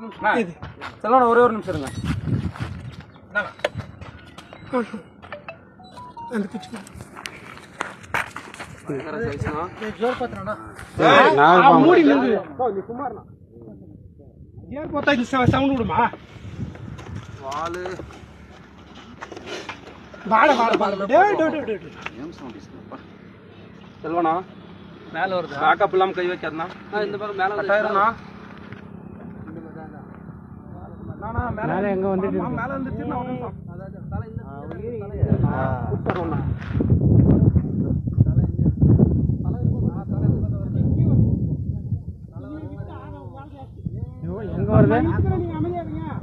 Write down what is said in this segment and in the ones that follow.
நிமிஷம் செல்வண்ணா ஒரே ஒரு நிமிஷம் இருங்க. அந்த பிச்சு ஜோர் பாத்துறடா மூடி நின்னு நீ சுமார்னா ஏர் போட்டா இது சவுண்ட் விடுமா வாளு வாட டேய் ஏம் சவுண்ட் இஸ்ப்பா செல்வண்ணா மேல வருது பேக்கப் இல்லாம கை வைக்காதனா இந்த பக்கம் மேல கட்டாயிரனா மேல எங்க வந்துட்டு மேல வந்துச்சு நான் ஒண்ணு அதான் தலை இந்த குத்தறோம்னா எங்க வருது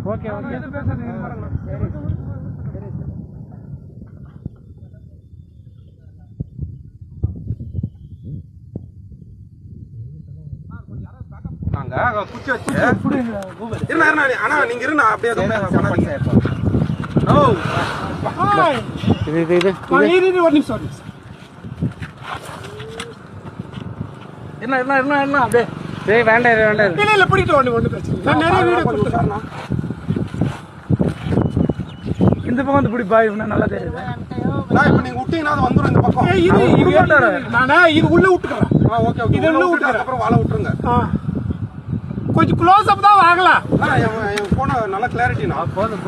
ஓகே ஓகே எது பேசுறீங்க பாருங்க நாங்க குச்சி வச்சு இருங்க அண்ணா நீங்க இருங்க அப்படியே பண்ணாதீங்க ஓ இது ஒரு நிமிஷம் என்ன அப்படியே டேய் வேண்டாம் இல்ல பிடிட்டு ஒண்ணு பிரச்சனை நான் நிறைய வீடியோ கொடுத்துறேன் இந்த பக்கம் வந்து பிடி பாய் இன்னும் நல்லா தெரியுது நான் இப்ப நீங்க விட்டீங்கன்னா அது வந்துரும் இந்த பக்கம் இது நானே இது உள்ள விட்டுக்கறேன் ஓகே இது உள்ள விட்டுக்கறேன் அப்புறம் வாளை விட்டுருங்க கொஞ்சம் க்ளோஸ் அப் தான் வாங்கலாம் என் போன நல்ல கிளாரிட்டி நான் போதும்